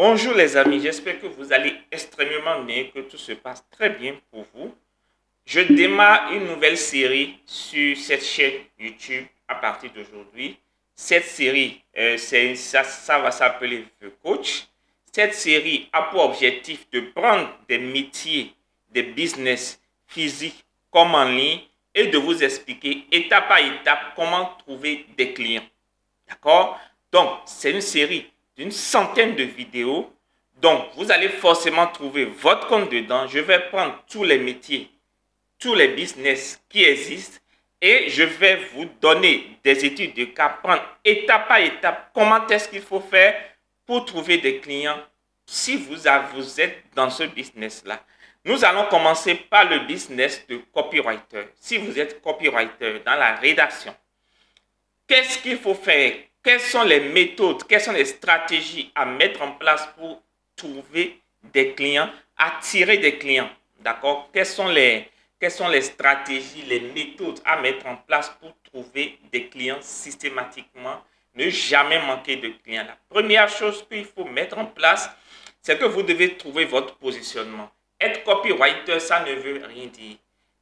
Bonjour les amis, j'espère que vous allez extrêmement bien, que tout se passe très bien pour vous. Je démarre une nouvelle série sur cette chaîne YouTube à partir d'aujourd'hui. Cette série, ça va s'appeler The Coach. Cette série a pour objectif de prendre des métiers, des business physiques comme en ligne et de vous expliquer étape par étape comment trouver des clients. D'accord? Donc, c'est une série d'une centaine de vidéos. Donc, vous allez forcément trouver votre compte dedans. Je vais prendre tous les métiers, tous les business qui existent et je vais vous donner des études de cas, prendre étape par étape comment est-ce qu'il faut faire pour trouver des clients si vous êtes dans ce business-là. Nous allons commencer par le business de copywriter. Si vous êtes copywriter dans la rédaction, qu'est-ce qu'il faut faire? Quelles sont les méthodes, quelles sont les stratégies à mettre en place pour trouver des clients, attirer des clients? D'accord? Quelles sont les stratégies, les méthodes à mettre en place pour trouver des clients systématiquement, ne jamais manquer de clients? La première chose qu'il faut mettre en place, c'est que vous devez trouver votre positionnement. Être copywriter, ça ne veut rien dire.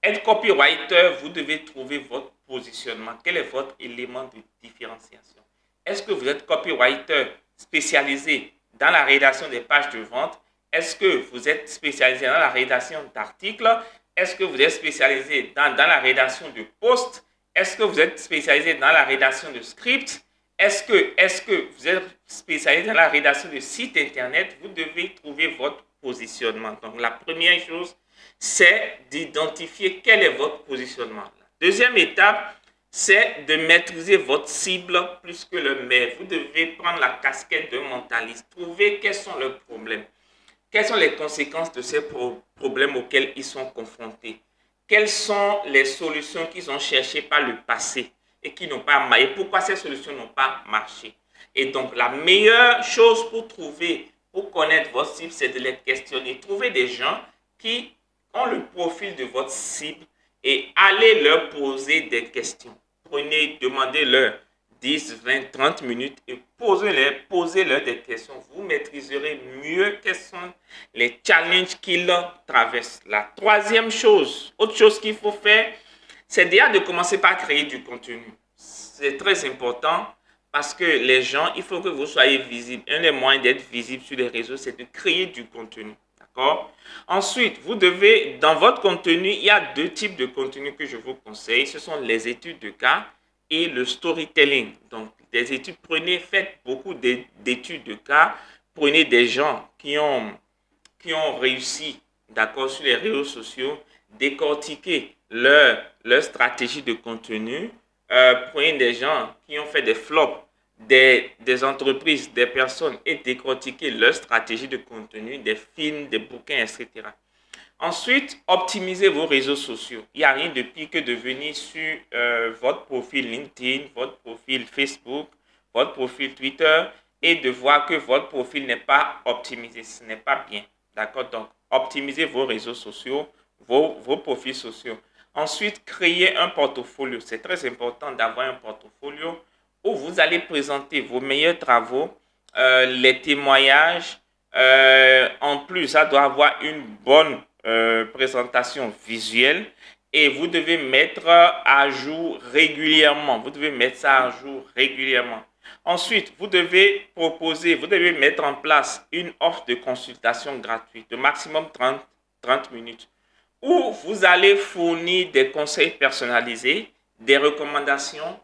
Être copywriter, vous devez trouver votre positionnement. Quel est votre élément de différenciation? Est-ce que vous êtes copywriter spécialisé dans la rédaction des pages de vente? Est-ce que vous êtes spécialisé dans la rédaction d'articles? Est-ce que vous êtes spécialisé dans la rédaction de posts? Est-ce que vous êtes spécialisé dans la rédaction de scripts? Est-ce que vous êtes spécialisé dans la rédaction de sites internet? Vous devez trouver votre positionnement. Donc, la première chose, c'est d'identifier quel est votre positionnement. La deuxième étape, c'est de maîtriser votre cible plus que le mail. Vous devez prendre la casquette de mentaliste. Trouver quels sont leurs problèmes. Quelles sont les conséquences de ces problèmes auxquels ils sont confrontés? Quelles sont les solutions qu'ils ont cherchées par le passé et qui n'ont pas marché? Et pourquoi ces solutions n'ont pas marché? Et donc, la meilleure chose pour connaître votre cible, c'est de les questionner. Trouver des gens qui ont le profil de votre cible et allez leur poser des questions. Demandez-leur 10, 20, 30 minutes et posez-leur des questions. Vous maîtriserez mieux quels sont les challenges qu'ils traversent. La troisième chose, autre chose qu'il faut faire, c'est déjà de commencer par créer du contenu. C'est très important parce que les gens, il faut que vous soyez visible. Un des moyens d'être visible sur les réseaux, c'est de créer du contenu. D'accord? Ensuite, vous devez, dans votre contenu, il y a deux types de contenu que je vous conseille. Ce sont les études de cas et le storytelling. Donc, des études, faites beaucoup d'études de cas. Prenez des gens qui ont réussi, d'accord, sur les réseaux sociaux, décortiquez leur stratégie de contenu. Prenez des gens qui ont fait des flops, des entreprises, des personnes et décortiquer leur stratégie de contenu, des films, des bouquins, etc. Ensuite, optimisez vos réseaux sociaux. Il n'y a rien de pire que de venir sur votre profil LinkedIn, votre profil Facebook, votre profil Twitter et de voir que votre profil n'est pas optimisé. Ce n'est pas bien. D'accord? Donc, optimisez vos réseaux sociaux, vos profils sociaux. Ensuite, créez un portfolio. C'est très important d'avoir un portfolio où vous allez présenter vos meilleurs travaux, les témoignages. En plus, ça doit avoir une bonne présentation visuelle et vous devez mettre à jour régulièrement. Vous devez mettre ça à jour régulièrement. Ensuite, vous devez mettre en place une offre de consultation gratuite de maximum 30 minutes où vous allez fournir des conseils personnalisés, des recommandations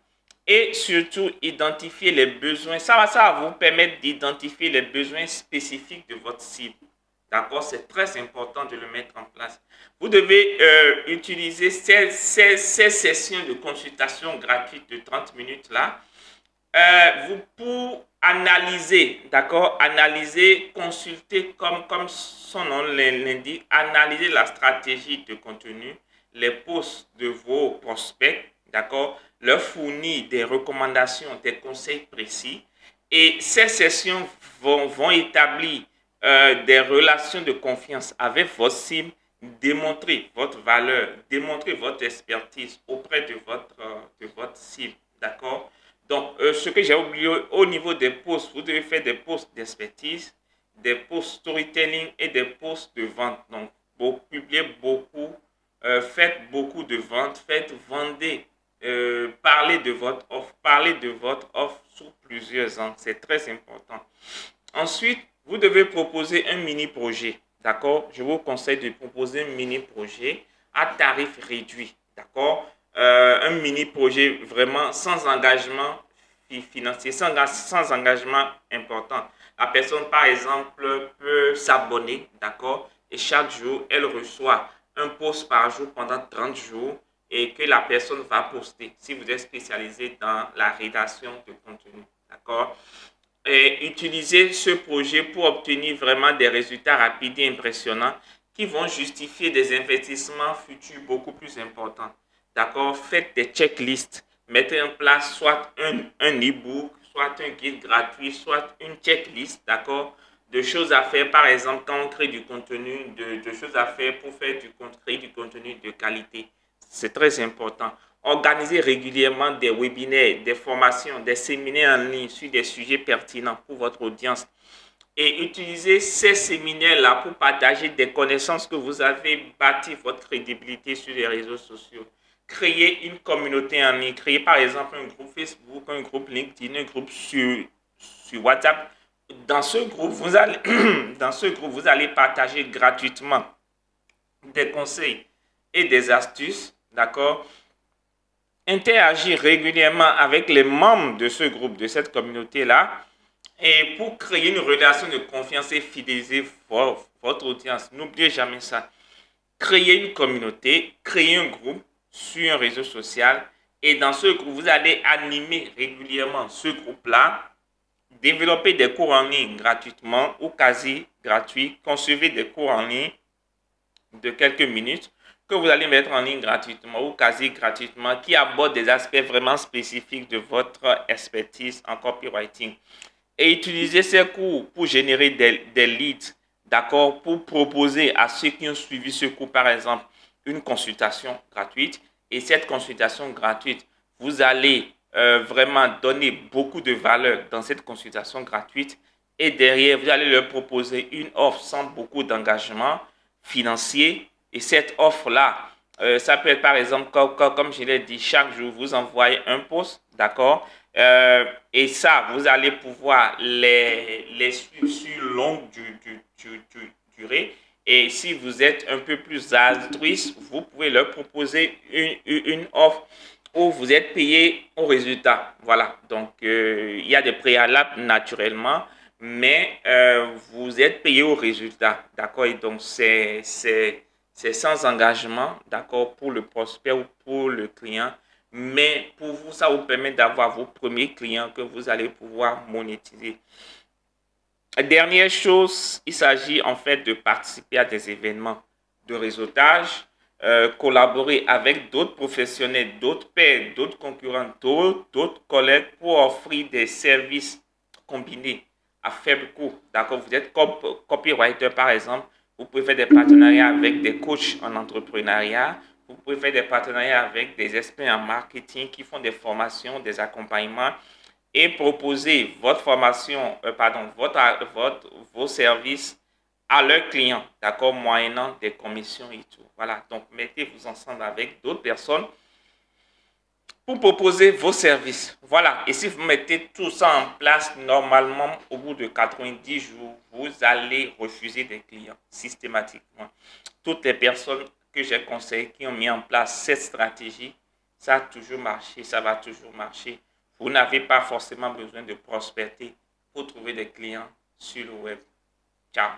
et surtout identifier les besoins. Ça va vous permettre d'identifier les besoins spécifiques de votre cible. D'accord? C'est très important de le mettre en place. Vous devez utiliser ces sessions de consultation gratuite de 30 minutes là pour analyser, d'accord? Analyser, consulter comme son nom l'indique, analyser la stratégie de contenu, les posts de vos prospects, d'accord? Leur fournir des recommandations, des conseils précis. Et ces sessions vont établir des relations de confiance avec votre cible, démontrer votre valeur, démontrer votre expertise auprès de votre cible, d'accord? Donc, ce que j'ai oublié au niveau des posts, vous devez faire des posts d'expertise, des posts storytelling et des posts de vente. Donc, publiez beaucoup, faites beaucoup de ventes, vendez, parlez de votre offre sur plusieurs angles. C'est très important. Ensuite, vous devez proposer un mini projet. D'accord? Je vous conseille de proposer un mini projet à tarif réduit. D'accord? Un mini projet vraiment sans engagement financier, sans engagement important. La personne, par exemple, peut s'abonner, d'accord? Et chaque jour, elle reçoit un post par jour pendant 30 jours et que la personne va poster si vous êtes spécialisé dans la rédaction de contenu, d'accord? Et utilisez ce projet pour obtenir vraiment des résultats rapides et impressionnants qui vont justifier des investissements futurs beaucoup plus importants. D'accord? Faites des checklists. Mettez en place soit un e-book, soit un guide gratuit, soit une checklist, d'accord? De choses à faire, par exemple, quand on crée du contenu, de choses à faire pour créer du contenu de qualité. C'est très important. Organisez régulièrement des webinaires, des formations, des séminaires en ligne sur des sujets pertinents pour votre audience. Et utilisez ces séminaires-là pour partager des connaissances que vous avez bâti votre crédibilité sur les réseaux sociaux. Créez une communauté en ligne. Créez par exemple un groupe Facebook, un groupe LinkedIn, un groupe sur WhatsApp. Dans ce groupe, vous allez partager gratuitement des conseils et des astuces, d'accord? Interagir régulièrement avec les membres de ce groupe, de cette communauté-là, et pour créer une relation de confiance et fidéliser votre audience. N'oubliez jamais ça. Créez une communauté, créez un groupe sur un réseau social et dans ce groupe, vous allez animer régulièrement ce groupe-là, développer des cours en ligne gratuitement ou quasi gratuits, concevez des cours en ligne de quelques minutes que vous allez mettre en ligne gratuitement ou quasi gratuitement qui abordent des aspects vraiment spécifiques de votre expertise en copywriting. Et utilisez ces cours pour générer des leads, d'accord, pour proposer à ceux qui ont suivi ce cours, par exemple, une consultation gratuite. Et cette consultation gratuite, vous allez vraiment donner beaucoup de valeur dans cette consultation gratuite. Et derrière, vous allez leur proposer une offre sans beaucoup d'engagement financier. Et cette offre-là, ça peut être par exemple, comme je l'ai dit, chaque jour, vous envoyez un post, d'accord? Et ça, vous allez pouvoir les suivre sur longue durée. Et si vous êtes un peu plus altruiste, vous pouvez leur proposer une offre où vous êtes payé au résultat. Voilà, donc il y a des préalables naturellement, mais vous êtes payé au résultat. D'accord? Et donc, c'est sans engagement, d'accord, pour le prospect ou pour le client. Mais pour vous, ça vous permet d'avoir vos premiers clients que vous allez pouvoir monétiser. Dernière chose, il s'agit en fait de participer à des événements de réseautage, collaborer avec d'autres professionnels, d'autres pairs, d'autres concurrents, d'autres collègues pour offrir des services combinés à faible coût. D'accord, vous êtes copywriter par exemple, vous pouvez faire des partenariats avec des coachs en entrepreneuriat. Vous pouvez faire des partenariats avec des experts en marketing qui font des formations, des accompagnements et proposer votre formation, vos services à leurs clients, d'accord, moyennant des commissions et tout. Voilà, donc mettez-vous ensemble avec d'autres personnes pour proposer vos services. Voilà, et si vous mettez tout ça en place, normalement, au bout de 90 jours, vous allez refuser des clients systématiquement. Toutes les personnes que j'ai conseillées qui ont mis en place cette stratégie, ça a toujours marché, ça va toujours marcher. Vous n'avez pas forcément besoin de prospecter pour trouver des clients sur le web. Ciao.